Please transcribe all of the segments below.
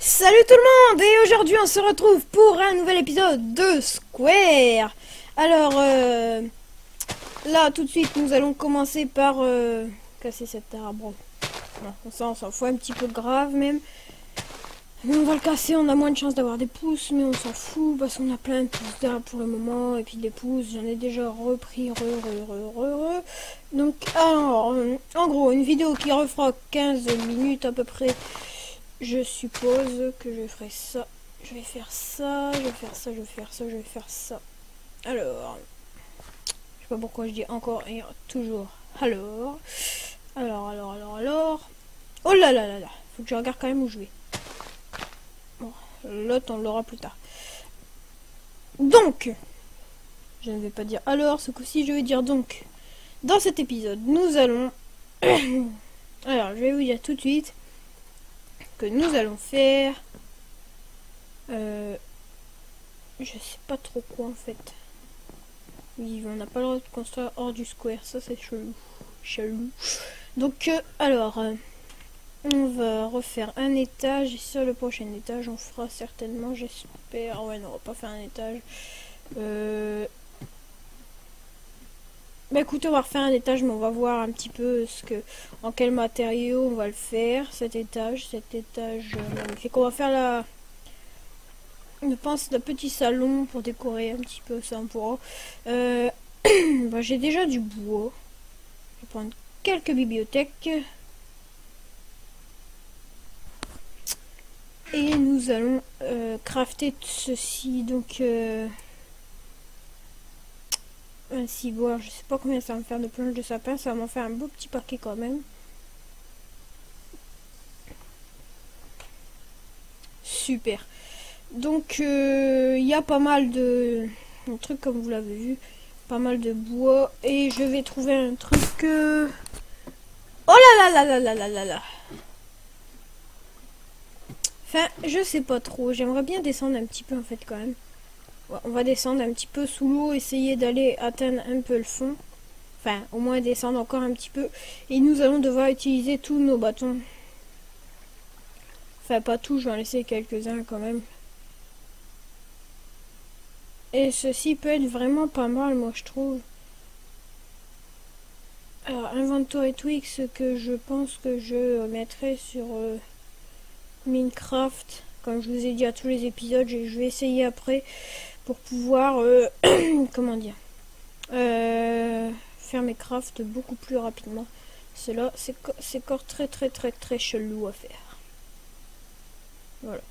Salut tout le monde, et aujourd'hui on se retrouve pour un nouvel épisode de Square. Alors là tout de suite nous allons commencer par casser cet arbre. Non, on s'en fout un petit peu grave même. Mais on va le casser, on a moins de chances d'avoir des pousses, mais on s'en fout parce qu'on a plein de pousses d'arbres pour le moment. Et puis des pousses, j'en ai déjà repris Donc alors, en gros, une vidéo qui refera 15 minutes à peu près. Je suppose que je ferai ça. Je vais faire ça, je vais faire ça, je vais faire ça, je vais faire ça. Alors, je sais pas pourquoi je dis encore et toujours. Alors. Oh là là là là. Faut que je regarde quand même où je vais. Bon, l'autre on l'aura plus tard. Donc, je ne vais pas dire alors, ce coup-ci je vais dire donc. Dans cet épisode, nous allons... Alors, je vais vous dire tout de suite que nous allons faire... je sais pas trop quoi en fait. Oui, on n'a pas le droit de construire hors du square, ça c'est chelou. Donc alors on va refaire un étage et sur le prochain étage on fera certainement, j'espère, ouais non, on va pas faire un étage. Bah écoutez, on va refaire un étage, mais on va voir un petit peu en quel matériau on va le faire, cet étage magnifique. On va faire je pense le petit salon pour décorer un petit peu, ça on pourra. Bah, j'ai déjà du bois. Je vais prendre quelques bibliothèques. Et nous allons crafter ceci. Donc un ciboire, je sais pas combien ça va me faire de planches de sapin. Ça va m'en faire un beau petit paquet quand même. Super. Donc il y a pas mal de trucs comme vous l'avez vu, pas mal de bois et je vais trouver un truc. Oh là là là là là là là. Enfin, je sais pas trop. J'aimerais bien descendre un petit peu en fait quand même. Ouais, on va descendre un petit peu sous l'eau, essayer d'aller atteindre un peu le fond. Enfin, au moins descendre encore un petit peu. Et nous allons devoir utiliser tous nos bâtons. Enfin, pas tous, je vais en laisser quelques-uns quand même. Et ceci peut être vraiment pas mal, moi je trouve. Alors, Inventory Tweaks, ce que je pense que je mettrai sur Minecraft. Comme je vous ai dit à tous les épisodes, je vais essayer après pour pouvoir, comment dire, faire mes crafts beaucoup plus rapidement. Cela, c'est encore très chelou à faire. Voilà.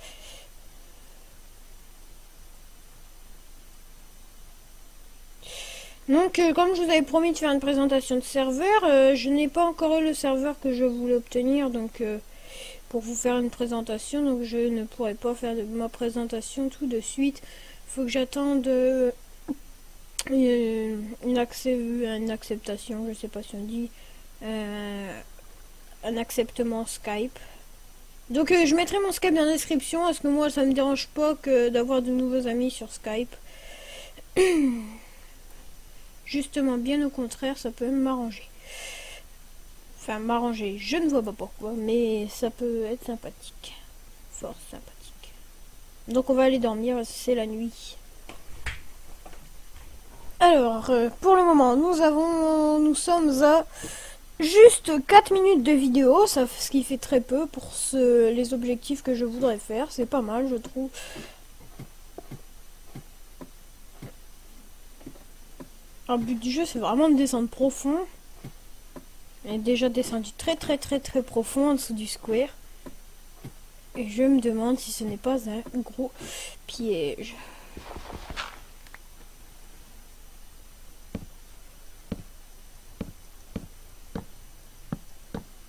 Donc, comme je vous avais promis de faire une présentation de serveur, je n'ai pas encore eu le serveur que je voulais obtenir, donc pour vous faire une présentation, donc je ne pourrai pas faire ma présentation tout de suite. Il faut que j'attende une acceptation, je sais pas si on dit, un acceptement Skype. Donc je mettrai mon Skype dans la description, parce que moi ça me dérange pas que d'avoir de nouveaux amis sur Skype. Justement, bien au contraire, ça peut m'arranger. Enfin, m'arranger, je ne vois pas pourquoi, mais ça peut être sympathique. Fort sympathique. Donc on va aller dormir, c'est la nuit. Alors, pour le moment, nous sommes à juste 4 minutes de vidéo, ce qui fait très peu pour les objectifs que je voudrais faire. C'est pas mal, je trouve. Le but du jeu, c'est vraiment de descendre profond. On est déjà descendu très profond en dessous du square. Et je me demande si ce n'est pas un gros piège.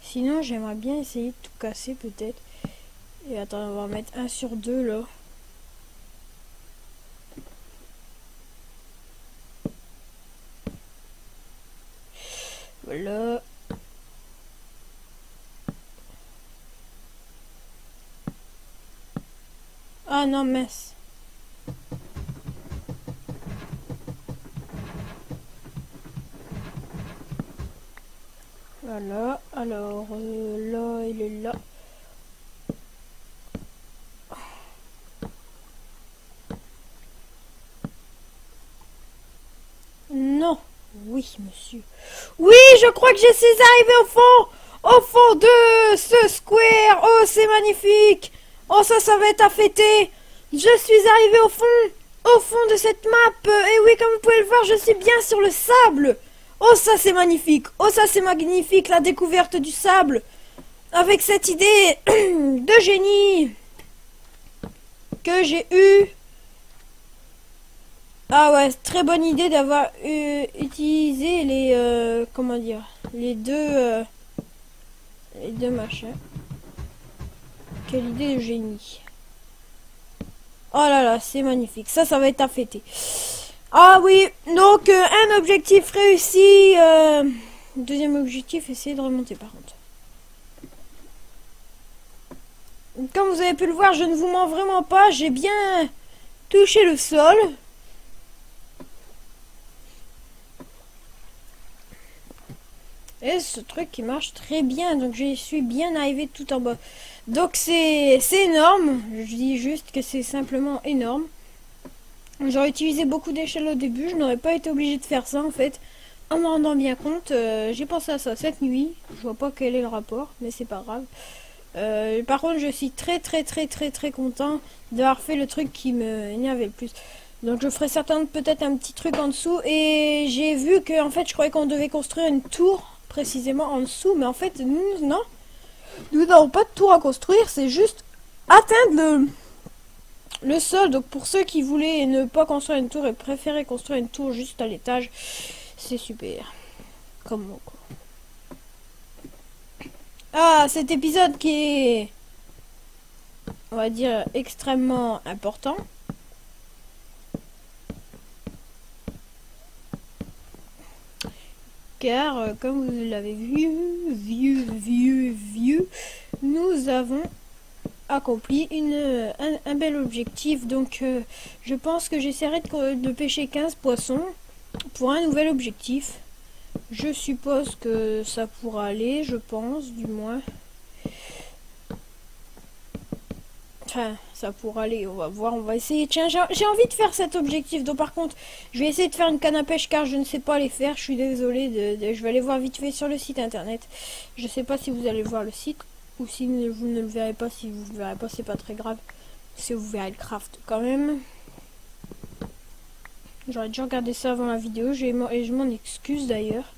Sinon, j'aimerais bien essayer de tout casser peut-être. Et attends, on va mettre 1 sur 2 là. Voilà. Ah non, mince. Voilà. Alors, là, il est là. Oui, monsieur. Oui, je crois que je suis arrivé au fond de ce square. Oh, c'est magnifique. Oh, ça va être à fêter. Je suis arrivé au fond de cette map. Et oui, comme vous pouvez le voir, je suis bien sur le sable. Oh, ça c'est magnifique. Oh, ça c'est magnifique, la découverte du sable. Avec cette idée de génie que j'ai eue. Ah ouais, très bonne idée d'avoir utilisé les comment dire, les deux machins. Quelle idée de génie. Oh là là, c'est magnifique. Ça va être à fêter. Ah oui, donc un objectif réussi. Deuxième objectif, essayer de remonter par contre. Comme vous avez pu le voir, je ne vous mens vraiment pas. J'ai bien touché le sol. Et ce truc qui marche très bien. Donc je suis bien arrivé tout en bas. Donc c'est énorme. Je dis juste que c'est simplement énorme. J'aurais utilisé beaucoup d'échelles au début. Je n'aurais pas été obligé de faire ça en fait. En me rendant bien compte. J'ai pensé à ça cette nuit. Je vois pas quel est le rapport. Mais c'est pas grave. Par contre je suis très content d'avoir fait le truc qui me énervait le plus. Donc je ferai certainement peut-être un petit truc en dessous. Et j'ai vu que en fait je croyais qu'on devait construire une tour précisément en dessous, mais en fait non, nous n'avons pas de tour à construire, c'est juste atteindre le sol. Donc pour ceux qui voulaient ne pas construire une tour et préféraient construire une tour juste à l'étage, c'est super. Comme moi quoi. Ah, cet épisode qui est, on va dire, extrêmement important. Car, comme vous l'avez vu, nous avons accompli un bel objectif. Donc, je pense que j'essaierai de pêcher 15 poissons pour un nouvel objectif. Je suppose que ça pourra aller, je pense, du moins. Enfin, ça pourra aller, on va voir, on va essayer. Tiens, j'ai envie de faire cet objectif. Donc par contre, je vais essayer de faire une canne à pêche car je ne sais pas les faire. Je suis désolée, je vais aller voir vite fait sur le site internet. Je sais pas si vous allez voir le site ou si vous ne le verrez pas. Si vous ne le verrez pas, c'est pas très grave. Si vous verrez le craft quand même. J'aurais déjà regardé ça avant la vidéo et je m'en excuse d'ailleurs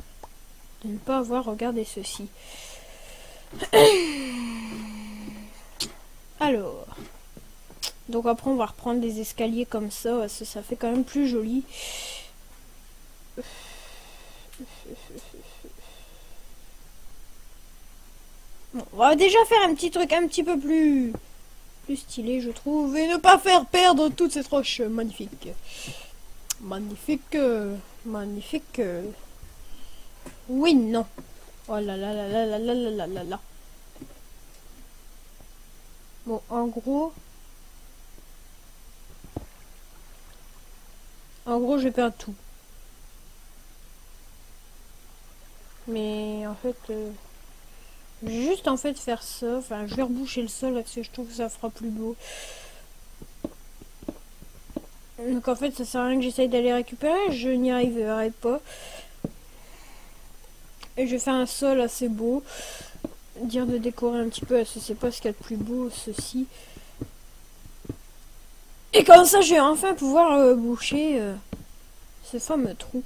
de ne pas avoir regardé ceci. Alors, donc après on va reprendre des escaliers comme ça, ça fait quand même plus joli. Bon, on va déjà faire un petit truc un petit peu plus stylé je trouve, et ne pas faire perdre toutes ces roches magnifiques. Magnifique. Oui, non. Oh là là là là là là là là là. Bon, en gros, je vais perdre tout. Mais en fait, je vais juste en fait faire ça. Enfin, je vais reboucher le sol parce que je trouve que ça fera plus beau. Donc en fait, ça sert à rien que j'essaye d'aller récupérer. Je n'y arriverai pas. Et je vais faire un sol assez beau. Dire de décorer un petit peu, parce que c'est pas ce qu'il y a de plus beau, ceci. Et comme ça, je vais enfin pouvoir boucher ce fameux trou.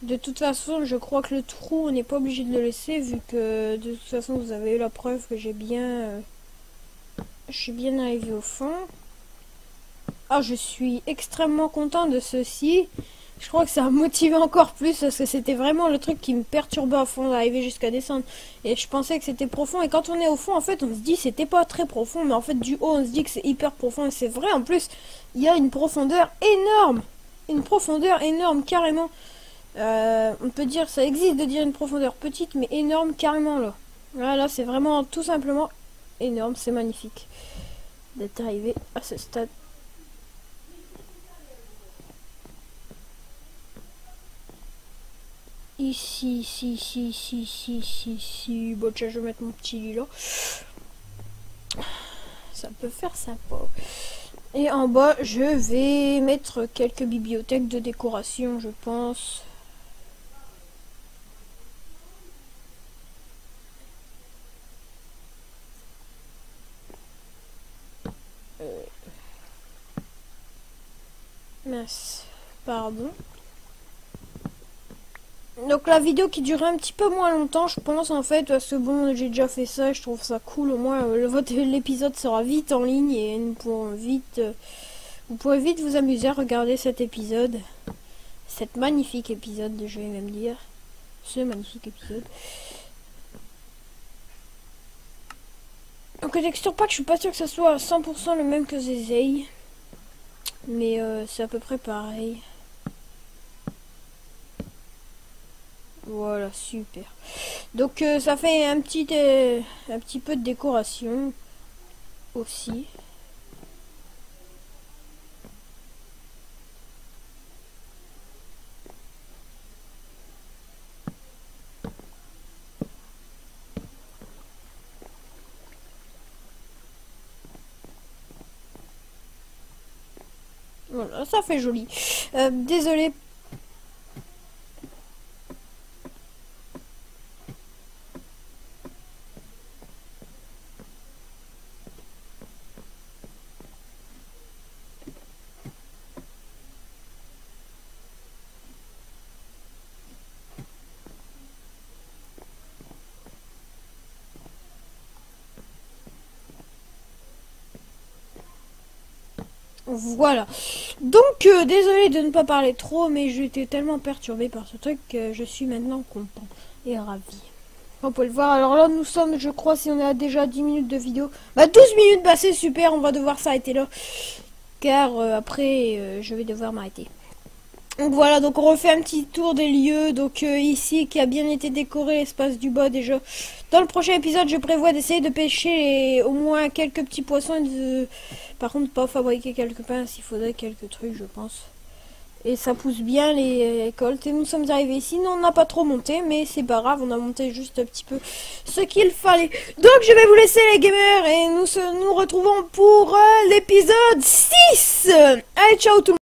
De toute façon, je crois que le trou, on n'est pas obligé de le laisser, vu que de toute façon, vous avez eu la preuve que je suis bien arrivé au fond. Ah, je suis extrêmement content de ceci. Je crois que ça a motivé encore plus parce que c'était vraiment le truc qui me perturbait à fond d'arriver jusqu'à descendre. Et je pensais que c'était profond. Et quand on est au fond, en fait, on se dit c'était pas très profond. Mais en fait, du haut, on se dit que c'est hyper profond. Et c'est vrai, en plus, il y a une profondeur énorme. Une profondeur énorme, carrément. On peut dire, ça existe de dire une profondeur petite, mais énorme, carrément, là. Là, c'est vraiment tout simplement énorme. C'est magnifique d'être arrivé à ce stade. Ici. Bon, tiens, je vais mettre mon petit lit là. Ça peut faire sympa. Et en bas, je vais mettre quelques bibliothèques de décoration, je pense. Mince, pardon. Donc la vidéo qui durait un petit peu moins longtemps, je pense, en fait, parce que bon, j'ai déjà fait ça, je trouve ça cool. Au moins, l'épisode sera vite en ligne et nous pourrons vite, vous pourrez vite vous amuser à regarder cet épisode. Cet magnifique épisode, je vais même dire. Ce magnifique épisode. Donc le texture pack, je suis pas sûr que ça soit à 100% le même que Zezei. Mais c'est à peu près pareil. Voilà, super. Donc ça fait un petit peu de décoration aussi. Voilà, ça fait joli. Désolé. Voilà. Donc, désolé de ne pas parler trop, mais j'étais tellement perturbée par ce truc que je suis maintenant content et ravi. On peut le voir. Alors là, nous sommes, je crois, si on est à déjà 10 minutes de vidéo. Bah, 12 minutes, bah c'est super, on va devoir s'arrêter là. Car après, je vais devoir m'arrêter. Donc voilà, donc on refait un petit tour des lieux. Donc ici, qui a bien été décoré, l'espace du bas déjà. Dans le prochain épisode, je prévois d'essayer de pêcher au moins quelques petits poissons. Et par contre, pas fabriquer quelques pinces, il faudrait quelques trucs, je pense. Et ça pousse bien les récoltes. Et nous sommes arrivés ici. Nous, on n'a pas trop monté, mais c'est pas grave, on a monté juste un petit peu ce qu'il fallait. Donc, je vais vous laisser, les gamers, et nous retrouvons pour l'épisode 6. Allez, ciao tout le monde.